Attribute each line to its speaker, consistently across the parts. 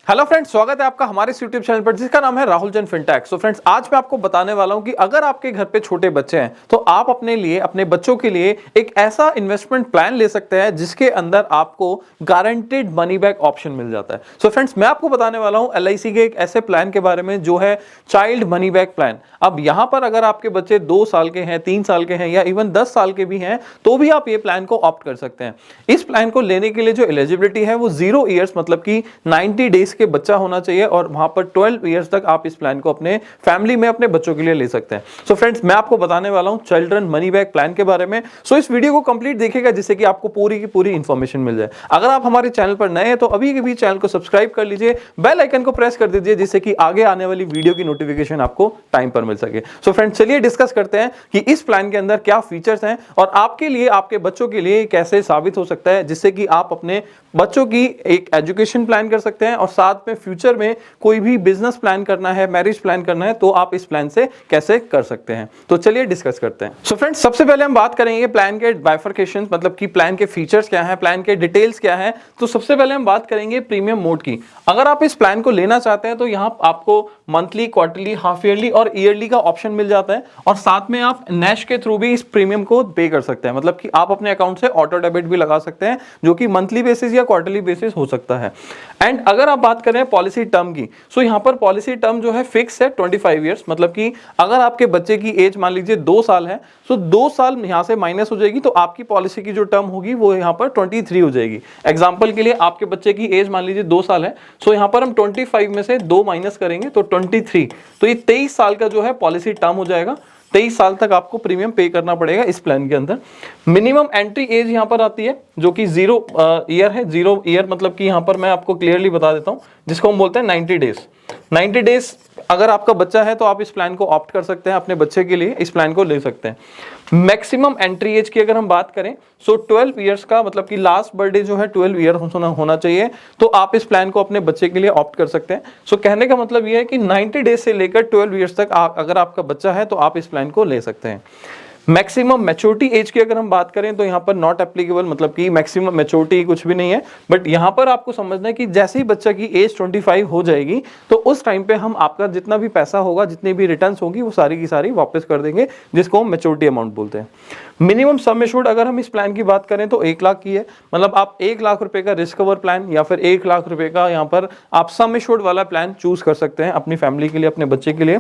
Speaker 1: Hello friends, स्वागत है आपका हमारे इस YouTube चैनल पर जिसका नाम है Rahul Jain fintech. So friends, आज मैं आपको बताने वाला हूं कि अगर आपके घर पे छोटे बच्चे हैं तो आप अपने लिए, अपने बच्चों के लिए एक ऐसा इन्वेस्टमेंट प्लान ले सकते हैं जिसके अंदर आपको गारंटेड मनी बैक ऑप्शन मिल जाता है। सो फ्रेंड्स, मैं आपको बताने वाला हूं LIC के एक ऐसे प्लान के बारे में जो है चाइल्ड मनी बैक प्लान। अब यहां पर अगर आपके बच्चे 2 साल के हैं, 3 साल के हैं या इवन 10 साल के भी हैं तो भी आप ये प्लान को ऑप्ट कर सकते हैं। इस प्लान को लेने के लिए जो एलिजिबिलिटी है वो 0 ईयर्स मतलब कि 90 डेज के बच्चा होना चाहिए और वहां पर 12 इयर्स तक आप इस प्लान को अपने फैमिली में अपने बच्चों के लिए ले सकते हैं। सो फ्रेंड्स, मैं आपको बताने वाला हूं चिल्ड्रन मनी बैक प्लान के बारे में। सो इस वीडियो को कंप्लीट देखिएगा जिससे कि आपको पूरी की पूरी इंफॉर्मेशन मिल जाए। अगर आप हमारे चैनल पर नए हैं तो अभी के भी चैनल को सब्सक्राइब कर लीजिए, बेल आइकन को प्रेस कर दीजिए जिससे कि आगे आने वाली वीडियो की नोटिफिकेशन आपको टाइम पर मिल सके। सो फ्रेंड्स, चलिए डिस्कस करते हैं कि इस प्लान के अंदर क्या फीचर्स हैं और आपके लिए, आपके बच्चों के लिए कैसे साबित हो सकता है जिससे कि आप अपने बच्चों की एक एजुकेशन प्लान कर सकते हैं और साथ में फ्यूचर में कोई भी बिजनेस प्लान करना है, मैरिज प्लान करना है तो आप इस प्लान से कैसे कर सकते हैं। तो चलिए डिस्कस करते हैं। सो फ्रेंड्स, सबसे पहले हम बात करेंगे प्लान के बाइफरकेशंस, मतलब कि प्लान के फीचर्स क्या हैं, प्लान के डिटेल्स क्या हैं। तो सबसे पहले हम बात करेंगे प्रीमियम मोड की। अगर आप इस प्लान को लेना चाहते हैं तो यहां आपको मंथली, क्वार्टरली, हाफ ईयरली और ईयरली का ऑप्शन मिल जाता है और साथ में आप नैश के थ्रू भी इस प्रीमियम को पे कर सकते हैं। मतलब कि आप अपने अकाउंट से ऑटो डेबिट भी लगा सकते हैं जो कि मंथली बेसिस या क्वार्टरली बेसिस हो सकता है। एंड अगर आप बात करें पॉलिसी टर्म की, सो यहां पर पॉलिसी टर्म जो है फिक्स है 25 इयर्स। मतलब कि अगर आपके बच्चे की एज मान लीजिए 2 साल है, सो 2 साल यहां से माइनस हो जाएगी तो आपकी पॉलिसी की जो टर्म होगी वो यहां पर 23 हो जाएगी। एग्जांपल के लिए आपके बच्चे की एज मान लीजिए 2 साल है, सो यहां पर हम 25 में से 2 माइनस करेंगे तो 23, तो ये 23 साल का जो है पॉलिसी टर्म हो जाएगा। 23 साल तक आपको प्रीमियम पे करना पड़ेगा इस प्लान के अंदर। मिनिमम एंट्री एज यहां पर आती है जो कि 0 ईयर है। 0 ईयर मतलब कि यहां पर मैं आपको क्लियरली बता देता हूं, जिसको हम बोलते हैं 90 डेज। 90 डेज अगर आपका बच्चा है तो आप इस प्लान को ऑप्ट कर सकते हैं, अपने बच्चे के लिए इस प्लान को ले सकते हैं। मैक्सिमम एंट्री एज की अगर हम बात करें सो 12 इयर्स का, मतलब कि लास्ट बर्थडे जो है 12 ईयर होना चाहिए, तो आप इस प्लान को अपने बच्चे के लिए ऑप्ट कर सकते हैं। सो कहने का मतलब यह है कि 90 डेज से लेकर 12 इयर्स तक अगर आपका बच्चा है तो आप इस प्लान को ले सकते हैं। मैक्सिमम मैच्योरिटी एज की अगर हम बात करें तो यहां पर नॉट एप्लीकेबल, मतलब कि मैक्सिमम मैच्योरिटी कुछ भी नहीं है। बट यहां पर आपको समझना है कि जैसे ही बच्चा की एज 25 हो जाएगी तो उस टाइम पे हम आपका जितना भी पैसा होगा, जितनी भी रिटर्न्स होगी वो सारी की सारी वापस कर देंगे, जिसको हम मैच्योरिटी अमाउंट बोलते हैं। मिनिमम सम एश्योर्ड अगर हम इस प्लान की बात करें तो 1 लाख की है। मतलब आप 1 लाख रुपए का रिस्क कवर प्लान या फिर 1 लाख रुपए का यहाँ पर आप सम एश्योर्ड वाला प्लान चूज कर सकते हैं अपनी फैमिली के लिए, अपने बच्चे के लिए।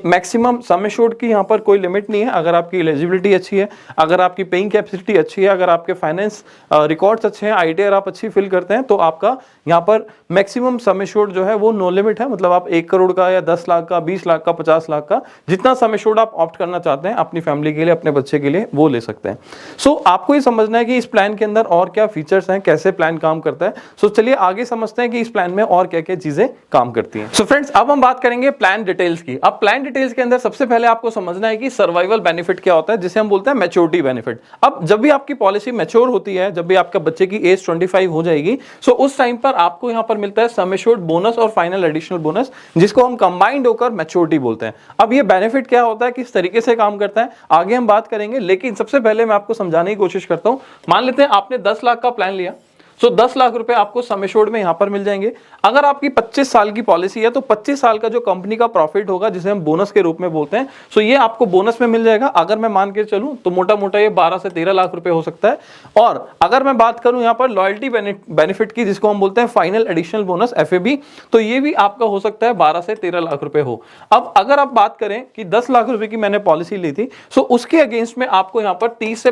Speaker 1: मैक्सिमम सम एश्योर्ड की यहाँ पर कोई लिमिट नहीं है। अगर आपकी एलिजिबिलिटी अच्छी है, अगर आपकी पेइंग कैपेसिटी अच्छी है, अगर आपके फाइनेंस रिकॉर्ड्स अच्छे हैं, ITR आप अच्छी फिल करते हैं तो आपका यहाँ पर मैक्सिमम सम एश्योर्ड जो है वो नो लिमिट है। मतलब आप 1 करोड़ का या 10 लाख का, 20 लाख का, 50 लाख का, जितना सम एश्योर्ड आप ऑप्ट करना चाहते हैं अपनी फैमिली के लिए, अपने बच्चे के लिए, वो ले सकते हैं। सो आपको ये समझना है कि इस प्लान के अंदर और क्या फीचर्स हैं, कैसे प्लान काम करता है। सो चलिए आगे समझते हैं कि इस प्लान में और क्या क्या चीजें काम करती हैं। सो फ्रेंड्स, अब हम बात करेंगे प्लान डिटेल्स की। अब प्लान डिटेल्स के अंदर सबसे पहले आपको समझना है कि सर्वाइवल बेनिफिट क्या होता है, जिसे हम बोलते हैं मैच्योरिटी बेनिफिट। अब जब भी आपकी पॉलिसी मैच्योर होती है, जब भी आपका बच्चे की एज 25 हो जाएगी, सो उस टाइम पर आपको यहां पर मिलता है सम एश्योर्ड बोनस और फाइनल एडिशनल बोनस, जिसको हम कंबाइंड होकर मैच्योरिटी बोलते हैं। अब ये बेनिफिट क्या होता है, किस तरीके से काम करता है, आगे हम बात करेंगे, लेकिन सबसे पहले मैं आपको समझाने की कोशिश करता हूं। मान लेते हैं आपने 10 लाख का प्लान लिया, सो 10 लाख रुपए आपको सम एश्योर्ड में यहां पर मिल जाएंगे। अगर आपकी 25 साल की पॉलिसी है तो 25 साल का जो कंपनी का प्रॉफिट होगा, जिसे हम बोनस के रूप में बोलते हैं, सो ये आपको बोनस में मिल जाएगा। अगर मैं मान के चलूं तो मोटा मोटा ये 12 से 13 लाख रुपए हो सकता है। और अगर मैं बात करूं यहां पर लॉयल्टी बेनिफिट की, जिसको हम बोलते हैं फाइनल एडिशनल बोनस FAB, तो ये भी आपका हो सकता है 12 से 13 लाख रुपए हो। अब अगर आप बात करें कि 10 लाख रुपए की मैंने पॉलिसी ली थी, सो उसके अगेंस्ट में आपको यहां पर 30 से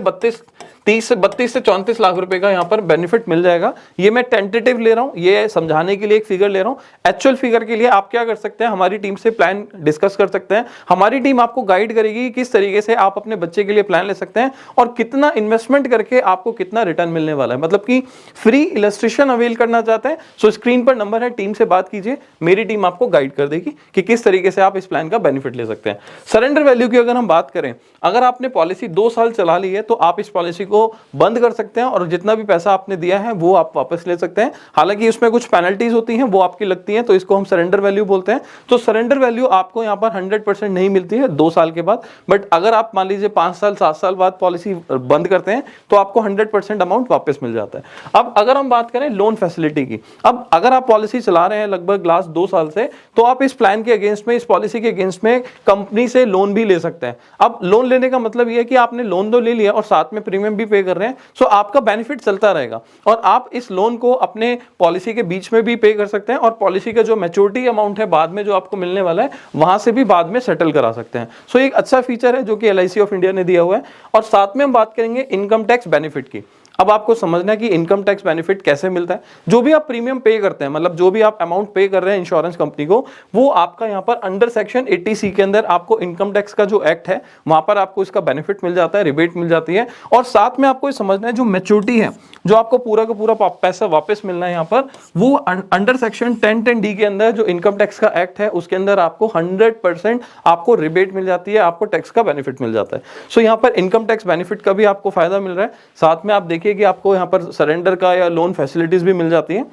Speaker 1: 34 लाख रुपए का यहां पर बेनिफिट मिल जाएगा। ये मैं टेंटेटिव ले रहा हूं, ये समझाने के लिए एक फिगर ले रहा हूं। एक्चुअल फिगर के लिए आप क्या कर सकते हैं, हमारी टीम से प्लान डिस्कस कर सकते हैं। हमारी टीम आपको गाइड करेगी किस तरीके से आप अपने बच्चे के लिए प्लान ले सकते हैं और कितना इन्वेस्टमेंट करके आपको कितना रिटर्न मिलने वाला है। मतलब कि फ्री इलस्ट्रेशन अवेल करना चाहते हैं, सो स्क्रीन पर नंबर है, टीम से बात कीजिए, मेरी टीम आपको गाइड कर देगी कि किस तरीके से आप इस प्लान का बेनिफिट ले सकते हैं। सरेंडर वैल्यू की अगर हम बात करें, अगर आपने पॉलिसी 2 साल चला ली है तो आप इस पॉलिसी को बंद कर सकते हैं और जितना भी पैसा आपने दिया है वो आप वापस ले सकते हैं। हालांकि उसमें कुछ पेनल्टीज होती हैं, वो आपकी लगती हैं, तो इसको हम सरेंडर वैल्यू बोलते हैं। तो सरेंडर वैल्यू आपको यहाँ पर 100% नहीं मिलती है 2 साल के बाद, बट अगर आप मान लीजिए 5 साल 7 साल बाद पॉलिसी बंद करते हैं तो आपको 100% अमाउंट वापस मिल जाता है। अब अगर हम बात करें लोन फैसिलिटी की, अब अगर आप पॉलिसी चला रहे हैं लगभग लास्ट 2 साल से, तो आप इस प्लान के अगेंस्ट में, इस पॉलिसी के अगेंस्ट में कंपनी से लोन भी ले सकते हैं। अब लोन लेने का मतलब यह है कि आपने लोन तो ले लिया और साथ में प्रीमियम भी पे कर रहे हैं, सो आपका बेनिफिट चलता रहेगा और आप इस लोन को अपने पॉलिसी के बीच में भी पे कर सकते हैं और पॉलिसी का जो मैच्योरिटी अमाउंट है बाद में जो आपको मिलने वाला है वहां से भी बाद में सेटल करा सकते हैं। सो एक अच्छा फीचर है जो कि LIC ऑफ इंडिया ने दिया हुआ है। और साथ में हम बात करेंगे इनकम टैक्स बेनिफिट की। अब आपको समझना है कि इनकम टैक्स बेनिफिट कैसे मिलता है। जो भी आप प्रीमियम पे करते हैं, मतलब जो भी आप अमाउंट पे कर रहे हैं इंश्योरेंस कंपनी को, वो आपका यहाँ पर अंडर सेक्शन 80C के अंदर आपको इनकम टैक्स का जो एक्ट है वहां पर आपको इसका बेनिफिट मिल जाता है, रिबेट मिल जाती है। और साथ में आपको समझना है जो मैच्योरिटी है, जो आपको पूरा का पूरा पैसा वापस मिलना है यहाँ पर, वो अंडर सेक्शन 1010D के अंदर जो इनकम टैक्स का एक्ट है उसके अंदर आपको 100% आपको रिबेट मिल जाती है, आपको टैक्स का बेनिफिट मिल जाता है। सो यहाँ पर इनकम टैक्स बेनिफिट का भी आपको फायदा मिल रहा है। साथ में आप देखिए कि आपको यहां पर सरेंडर का या लोन फैसिलिटीज भी मिल जाती हैं।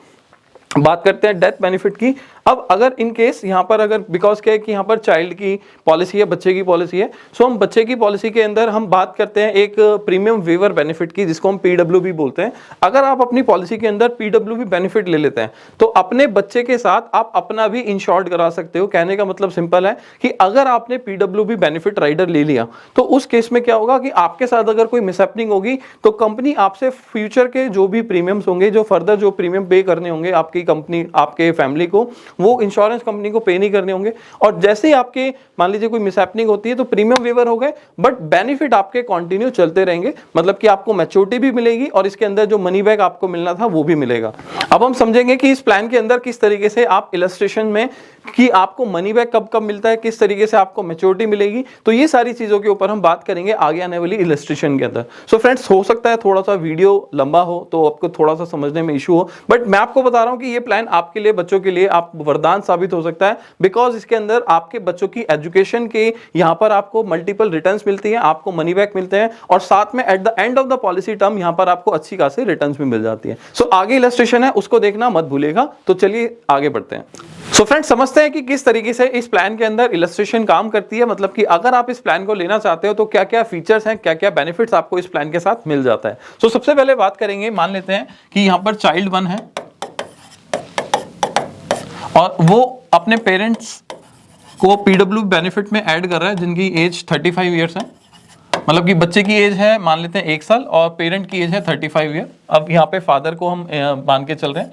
Speaker 1: बात करते हैं डेथ बेनिफिट की। अब अगर इन केस यहाँ पर अगर बिकॉज क्या है कि यहाँ पर चाइल्ड की पॉलिसी है, बच्चे की पॉलिसी है, सो हम बच्चे की पॉलिसी के अंदर हम बात करते हैं एक प्रीमियम वेवर बेनिफिट की, जिसको हम PWB बोलते हैं। अगर आप अपनी पॉलिसी के अंदर PWB बेनिफिट ले लेते हैं तो अपने बच्चे के साथ आप अपना भी इंश्योर्ड करा सकते हो। कहने का मतलब सिंपल है कि अगर आपने PWB बेनिफिट राइडर ले लिया तो उस केस में क्या होगा कि आपके साथ अगर कोई मिसहैपनिंग होगी तो कंपनी आपसे फ्यूचर के जो भी प्रीमियम्स होंगे, जो फर्दर जो प्रीमियम पे करने होंगे आपकी कंपनी, आपके फैमिली को, वो इंश्योरेंस कंपनी को पे नहीं करने होंगे। और जैसे ही आपके मान लीजिए कोई मिसहैपनिंग होती है तो प्रीमियम वेवर हो गए, बट बेनिफिट आपके कंटिन्यू चलते रहेंगे। मतलब कि आपको मैच्योरिटी भी मिलेगी और इसके अंदर जो मनी बैक आपको मिलना था वो भी मिलेगा। अब हम समझेंगे कि इस प्लान के अंदर किस तरीके से आप इलस्ट्रेशन में कि आपको मनी बैक कब कब मिलता है, किस तरीके से आपको मैच्योरिटी मिलेगी, तो ये सारी चीजों के ऊपर हम बात करेंगे आगे आने वाली इलस्ट्रेशन के अंदर। सो फ्रेंड्स, हो सकता है थोड़ा सा वीडियो लंबा हो तो आपको थोड़ा सा समझने में इशू हो, बट मैं आपको बता रहा हूं कि ये प्लान आपके लिए, बच्चों के लिए आप वरदान साबित हो सकता है। बिकॉज इसके अंदर आपके बच्चों की एजुकेशन के यहाँ पर आपको मल्टीपल रिटर्न्स मिलती है, आपको मनी बैक मिलते हैं और साथ में at the end of the policy term यहाँ पर आपको अच्छी खासी रिटर्न्स भी मिल जाती है। सो आगे इलस्ट्रेशन है, उसको देखना मत भूलिएगा। तो चलिए आगे बढ़ते हैं। सो फ्रेंड्स, समझते हैं कि किस तरीके से इस प्लान के अंदर इलस्ट्रेशन काम करती है। मतलब कि अगर आप इस प्लान को लेना चाहते हो तो क्या क्या फीचर्स हैं, क्या क्या बेनिफिट्स आपको इस प्लान के साथ मिल जाता है। सो सबसे पहले बात करेंगे, मान लेते हैं कि यहाँ पर चाइल्ड 1 है और वो अपने पेरेंट्स को PWB बेनिफिट में ऐड कर रहा है जिनकी एज 35 ईयर्स है। मतलब कि बच्चे की एज है मान लेते हैं 1 साल और पेरेंट की एज है 35 ईयर। अब यहाँ पे फादर को हम मान के चल रहे हैं।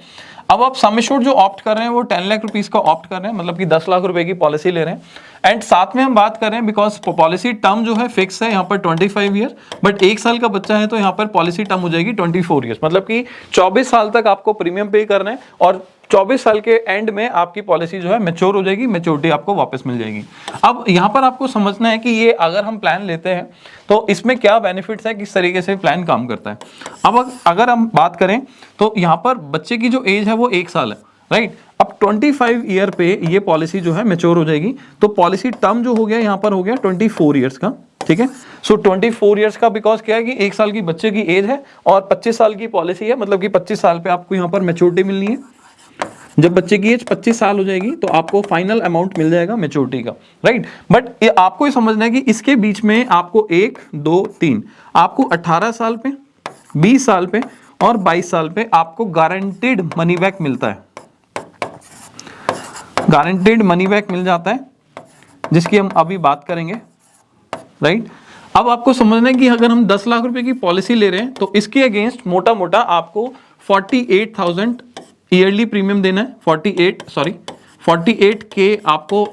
Speaker 1: अब आप सम एश्योर्ड जो ऑप्ट कर रहे हैं वो 10 लाख रुपीस का ऑप्ट कर रहे हैं, मतलब कि 10 लाख रुपए की पॉलिसी ले रहे हैं। एंड साथ में हम बात कर रहे हैं बिकॉज पॉलिसी टर्म जो है फिक्स है यहाँ पर 25 ईयर, बट 1 साल का बच्चा है तो यहाँ पर पॉलिसी टर्म हो जाएगी 24 ईयर्स। मतलब कि 24 साल तक आपको प्रीमियम पे करना है और 24 साल के एंड में आपकी पॉलिसी जो है मैच्योर हो जाएगी, मैच्योरिटी आपको वापस मिल जाएगी। अब यहाँ पर आपको समझना है कि ये अगर हम प्लान लेते हैं तो इसमें क्या बेनिफिट्स है, किस तरीके से प्लान काम करता है। अब अगर हम बात करें तो यहाँ पर बच्चे की जो एज है वो 1 साल है, राइट। अब 25 ईयर पे ये पॉलिसी जो है मैच्योर हो जाएगी, तो पॉलिसी टर्म जो हो गया यहाँ पर हो गया 24 ईयर्स का, ठीक है। सो 24 ईयर्स का बिकॉज क्या है कि 1 साल की बच्चे की एज है और 25 साल की पॉलिसी है, मतलब कि 25 साल पे आपको यहाँ पर मैच्योरिटी मिलनी है। जब बच्चे की एज 25 साल हो जाएगी तो आपको फाइनल अमाउंट मिल जाएगा मैच्योरिटी का, राइट। बट आपको ये समझना है कि इसके बीच में आपको 1, 2, 3 आपको 18 साल पे, 20 साल पे और 22 साल पे आपको गारंटीड मनी बैक मिलता है। गारंटीड मनी बैक मिल जाता है जिसकी हम अभी बात करेंगे, राइट। अब आपको समझना है कि अगर हम 10 लाख रुपए की पॉलिसी ले रहे हैं तो इसके अगेंस्ट मोटा मोटा आपको 48,000 ईयरली प्रीमियम देना है। 48 के आपको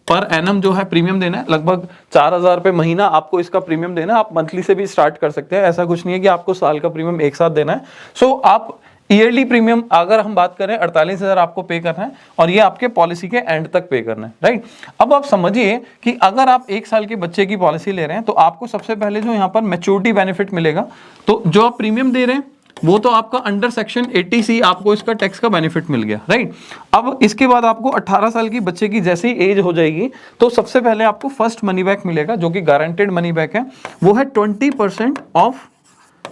Speaker 1: पर एनम जो है प्रीमियम देना है, लगभग 4,000 रुपए महीना आपको इसका प्रीमियम देना है। आप मंथली से भी स्टार्ट कर सकते हैं, ऐसा कुछ नहीं है कि आपको साल का प्रीमियम एक साथ देना है। सो आप ईयरली प्रीमियम अगर हम बात करें 48,000 आपको पे करना है और ये आपके पॉलिसी के एंड तक पे करना है, राइट। अब आप समझिए कि अगर आप 1 साल के बच्चे की पॉलिसी ले रहे हैं तो आपको सबसे पहले जो यहाँ पर मैच्योरिटी बेनिफिट मिलेगा, तो जो आप प्रीमियम दे रहे हैं वो तो आपका अंडर सेक्शन 80C आपको इसका टैक्स का बेनिफिट मिल गया, राइट। अब इसके बाद आपको 18 साल की बच्चे की जैसे ही एज हो जाएगी तो सबसे पहले आपको फर्स्ट मनी बैक मिलेगा जो कि गारंटेड मनी बैक है, वो है 20% ऑफ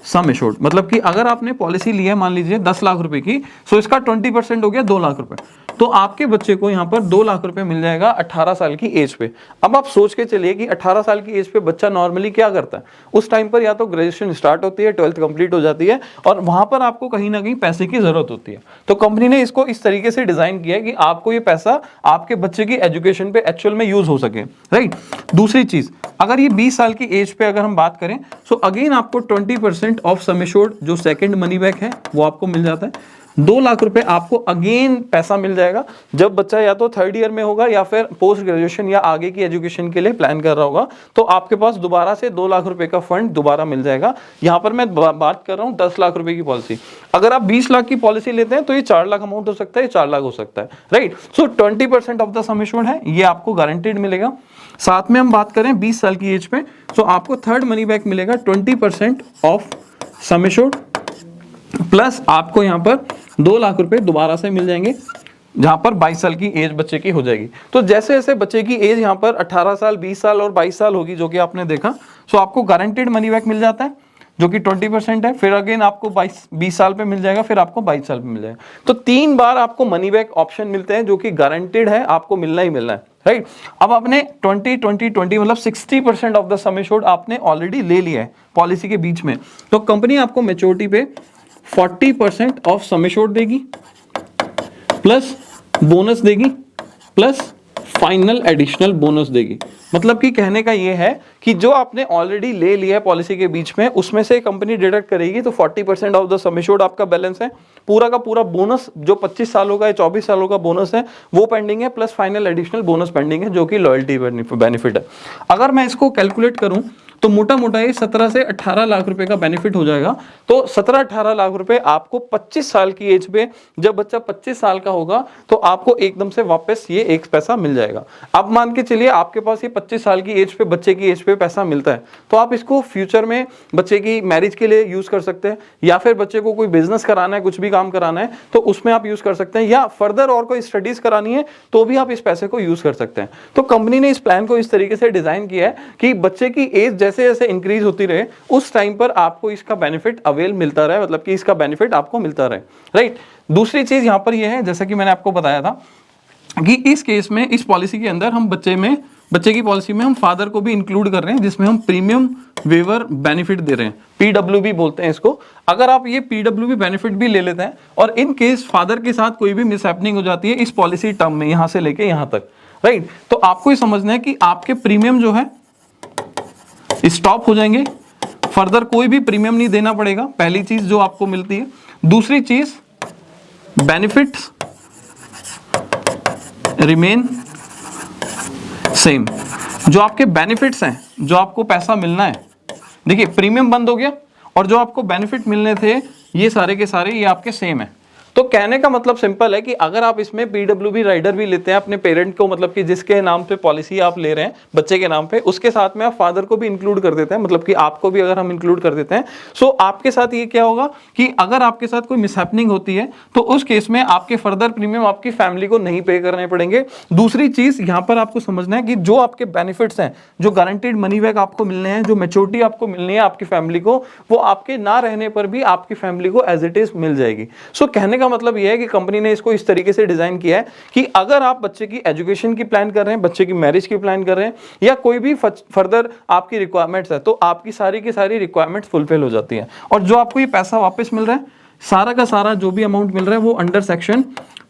Speaker 1: सम एश्योर्ड, मतलब कि अगर आपने पॉलिसी ली है मान लीजिए 10 लाख रुपए की, सो इसका 20% हो गया 2 लाख रुपए, तो आपके बच्चे को यहाँ पर 2 लाख रुपए मिल जाएगा 18 साल की एज पे। अब आप सोच के चलिए कि 18 साल की एज पे बच्चा नॉर्मली क्या करता है, उस टाइम पर या तो ग्रेजुएशन स्टार्ट होती है, 12th कंप्लीट हो जाती है, और वहां पर आपको कहीं ना कहीं पैसे की जरूरत होती है। तो कंपनी ने इसको इस तरीके से डिजाइन किया है कि आपको ये पैसा आपके बच्चे की एजुकेशन पे एक्चुअल में यूज हो सके, राइट। दूसरी चीज, अगर ये 20 साल की एज पे अगर हम बात करें, सो अगेन आपको 20% ऑफ सम एश्योर्ड जो सेकंड मनी बैक है वो आपको मिल जाता है। 2 लाख रुपए आपको अगेन पैसा मिल जाएगा जब बच्चा या तो 3rd ईयर में होगा या फिर पोस्ट ग्रेजुएशन या आगे की एजुकेशन के लिए प्लान कर रहा होगा, तो आपके पास दोबारा से 2 लाख रुपए का फंड दोबारा मिल जाएगा। यहां पर मैं बात कर रहा हूं 10 लाख रुपए की पॉलिसी। अगर आप 20 लाख की पॉलिसी लेते हैं तो ये 4 लाख अमाउंट हो सकता है, 4 लाख हो सकता है, right. So 20% of the sum assured है, ये आपको गारंटेड मिलेगा। साथ में हम बात करें 20 साल की एज पे, तो आपको 3rd मनी बैक मिलेगा 20% ऑफ सम एश्योर्ड, प्लस आपको यहाँ पर 2 लाख रुपए दोबारा से मिल जाएंगे जहां पर 22 साल की एज बच्चे की हो जाएगी। तो जैसे जैसे बच्चे की एज यहाँ पर 18 साल, 20 साल और 22 साल होगी, जो कि आपने देखा, सो आपको गारंटेड मनी बैक मिल जाता है जो कि 20% है, फिर अगेन आपको 20 साल पे मिल जाएगा, फिर आपको 22 साल पे मिल जाएगा। तो 3 बार आपको मनी बैक ऑप्शन मिलते हैं जो कि गारंटेड है, आपको मिलना ही मिलना है, राइट। अब आपने 20-20-20 मतलब 60% ऑफ द सम एश्योर्ड आपने ऑलरेडी ले लिया है पॉलिसी के बीच में, तो कंपनी आपको मैच्योरिटी पे 40% ऑफ सम एश्योर्ड देगी, प्लस बोनस देगी, प्लस फाइनल एडिशनल बोनस देगी। मतलब कि कहने का ये है कि जो आपने ऑलरेडी ले लिया है पॉलिसी के बीच में, उसमें से कंपनी डिडक्ट करेगी, तो 40% ऑफ द सम एश्योर्ड आपका बैलेंस है, पूरा का पूरा बोनस जो 25 सालों का या 24 सालों का बोनस है वो पेंडिंग है, plus final additional bonus pending है जो कि लॉयल्टी बेनिफिट है। अगर मैं इसको कैलकुलेट करूं तो मोटा मोटा ये 17 से 18 लाख रुपए का बेनिफिट हो जाएगा। तो 17-18 लाख रुपए आपको 25 साल की एज पे, जब बच्चा 25 साल का होगा, तो आपको एकदम से वापस ये एक पैसा मिल जाएगा। अब मान के चलिए आपके पास ये 25 साल की एज पे, बच्चे की एज पे पैसा मिलता है, तो आप इसको फ्यूचर में बच्चे की मैरिज के लिए यूज कर सकते हैं, या फिर बच्चे को कोई बिजनेस कराना है, कुछ भी काम कराना है तो उसमें आप यूज कर सकते हैं, या फर्दर और कोई स्टडीज करानी है तो भी आप इस पैसे को यूज कर सकते हैं। तो कंपनी ने इस प्लान को इस तरीके से डिजाइन किया है कि बच्चे की एज जैसे जैसे इंक्रीज होती रहे, उस टाइम पर आपको इसका बेनिफिट अवेल मिलता रहे, मतलब कि इसका बेनिफिट आपको मिलता रहे, राइट। दूसरी चीज यहां पर यह है, जैसा कि मैंने आपको बताया था कि इस केस में, इस पॉलिसी के अंदर हम बच्चे की पॉलिसी में हम फादर को भी इंक्लूड कर रहे हैं, जिसमें हम प्रीमियम वेवर बेनिफिट दे रहे हैं, पीडब्ल्यूबी बोलते हैं इसको। अगर आप ये पीडब्ल्यूबी बेनिफिट भी ले लेते हैं और इन केस फादर के साथ कोई भी मिसहैपनिंग हो जाती है इस पॉलिसी टर्म में, यहां से लेके यहां तक, राइट, तो आपको ये समझना है कि आपके प्रीमियम जो है स्टॉप हो जाएंगे, फर्दर कोई भी प्रीमियम नहीं देना पड़ेगा, पहली चीज जो आपको मिलती है। दूसरी चीज, बेनिफिट्स रिमेन सेम। जो आपके बेनिफिट्स हैं, जो आपको पैसा मिलना है, देखिए प्रीमियम बंद हो गया और जो आपको बेनिफिट मिलने थे ये सारे के सारे ये आपके सेम है। तो कहने का मतलब सिंपल है कि अगर आप इसमें पीडब्ल्यूबी राइडर भी लेते हैं अपने पेरेंट को, मतलब कि जिसके नाम पे पॉलिसी आप ले रहे हैं बच्चे के नाम पे, उसके साथ में आप फादर को भी इंक्लूड कर देते हैं, मतलब कि आपको भी अगर हम इंक्लूड कर देते हैं, सो आपके साथ ये क्या होगा कि अगर आपके साथ कोई मिसहैपनिंग होती है तो उस केस में आपके फर्दर प्रीमियम आपकी फैमिली को नहीं पे करने पड़ेंगे। दूसरी चीज यहां पर आपको समझना है कि जो आपके बेनिफिट्स हैं, जो गारंटेड मनी बैक आपको मिलने हैं, जो मैच्योरिटी आपको मिलनी है आपकी फैमिली को, वो आपके ना रहने पर भी आपकी फैमिली को एज इट इज मिल जाएगी। सो कहने का मतलब यह है कि कंपनी ने इसको इस तरीके से डिजाइन किया है कि अगर आप बच्चे की एजुकेशन की प्लान कर रहे हैं, बच्चे की मैरिज की प्लान कर रहे हैं, या कोई भी फर्दर आपकी रिक्वायरमेंट्स है, तो आपकी सारी की सारी रिक्वायरमेंट्स फुलफिल हो जाती है। और जो आपको ये पैसा वापस मिल रहा है, सारा का सारा जो भी अमाउंट मिल रहा है वो अंडर सेक्शन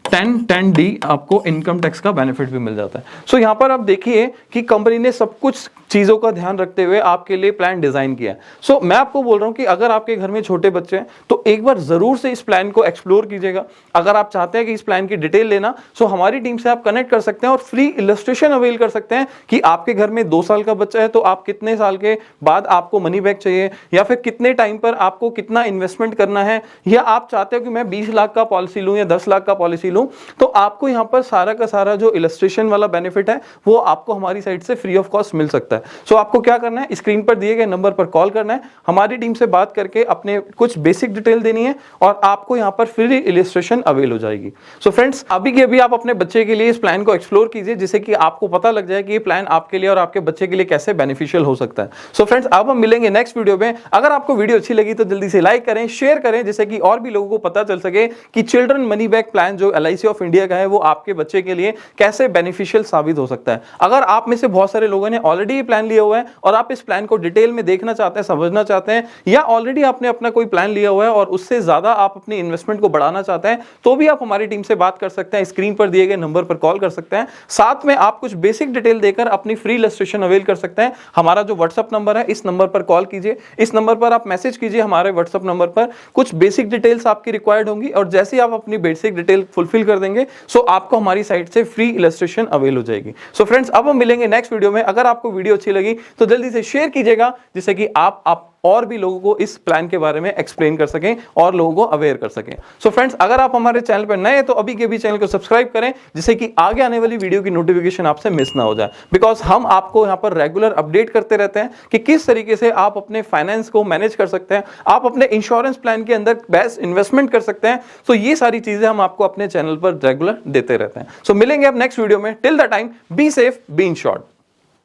Speaker 1: 10(10)(d) आपको इनकम टैक्स का बेनिफिट भी मिल जाता है। सो यहाँ पर आप देखिए कि कंपनी ने सब कुछ चीजों का ध्यान रखते हुए आपके लिए प्लान डिजाइन किया है। सो मैं आपको बोल रहा हूँ कि अगर आपके घर में छोटे बच्चे हैं तो एक बार जरूर से इस प्लान को एक्सप्लोर कीजिएगा। अगर आप चाहते हैं कि इस प्लान की डिटेल लेना, सो हमारी टीम से आप कनेक्ट कर सकते हैं और फ्री इलस्ट्रेशन अवेल कर सकते हैं कि आपके घर में 2 साल का बच्चा है तो आप कितने साल के बाद आपको मनी बैक चाहिए, या फिर कितने टाइम पर आपको कितना इन्वेस्टमेंट करना है, या आप चाहते हो कि मैं 20 लाख का पॉलिसी लूं या 10 लाख का पॉलिसी लूं, लूं तो आपको यहाँ पर सारा का सारा जो इलस्ट्रेशन वाला बेनिफिट है वो आपको हमारी साइड से फ्री ऑफ कॉस्ट मिल सकता है। सो आपको क्या करना है, स्क्रीन पर दिए गए नंबर पर कॉल करना है, हमारी टीम से बात करके अपने कुछ बेसिक डिटेल देनी है और आपको यहाँ पर फ्री इलस्ट्रेशन अवेल हो जाएगी। सो फ्रेंड्स, अभी के अभी आप अपने बच्चे के लिए इस प्लान को एक्सप्लोर कीजिए, जिससे कि आपको पता लग जाए कि ये प्लान आपके लिए और आपके बच्चे के लिए कैसे बेनिफिशियल हो सकता है। सो फ्रेंड्स, अब हम मिलेंगे नेक्स्ट वीडियो में। अगर आपको वीडियो अच्छी लगी तो जल्दी से लाइक करें, शेयर करें, जिससे कि और भी लोगों को पता चल सके कि चिल्ड्रन मनी बैक प्लान जो LIC ऑफ इंडिया का है वो आपके बच्चे के लिए कैसे बेनिफिशियल साबित हो सकता है। अगर आप में से बहुत सारे लोगों ने ऑलरेडी ये प्लान लिया हुआ है और आप इस प्लान को डिटेल में देखना चाहते हैं, समझना चाहते हैं, या ऑलरेडी आपने अपना कोई प्लान लिया हुआ है और उससे ज्यादा आप अपनी इन्वेस्टमेंट को बढ़ाना चाहते हैं, तो भी आप हमारी टीम से बात कर सकते हैं, स्क्रीन पर दिए गए नंबर पर कॉल कर सकते हैं। साथ में आप कुछ बेसिक डिटेल देकर अपनी फ्री इलस्ट्रेशन अवेल कर सकते हैं। हमारा जो व्हाट्सएप नंबर है, इस नंबर पर कॉल कीजिए, इस नंबर पर आप मैसेज कीजिए हमारे व्हाट्सएप नंबर पर। कुछ बेसिक डिटेल्स आपकी रिक्वायर्ड होंगी और जैसे ही आप अपनी बेसिक डिटेल फुलफिल कर देंगे सो आपको हमारी साइट से फ्री इलस्ट्रेशन अवेल हो जाएगी। सो फ्रेंड्स, अब हम मिलेंगे नेक्स्ट वीडियो में। अगर आपको वीडियो अच्छी लगी तो जल्दी से शेयर कीजिएगा, जिससे कि आप और भी लोगों को इस प्लान के बारे में एक्सप्लेन कर सकें और लोगों को अवेयर कर सकें। सो फ्रेंड्स, अगर आप हमारे चैनल पर नए हैं तो अभी के भी चैनल को सब्सक्राइब करें, जिससे कि आगे आने वाली वीडियो की नोटिफिकेशन आपसे मिस ना हो जाए। बिकॉज हम आपको यहाँ पर रेगुलर अपडेट करते रहते हैं कि किस तरीके से आप अपने फाइनेंस को मैनेज कर सकते हैं, आप अपने इंश्योरेंस प्लान के अंदर बेस्ट इन्वेस्टमेंट कर सकते हैं। सो ये सारी चीजें हम आपको अपने चैनल पर रेगुलर देते रहते हैं। सो मिलेंगे अब नेक्स्ट वीडियो में। Till the time, be safe, be insured.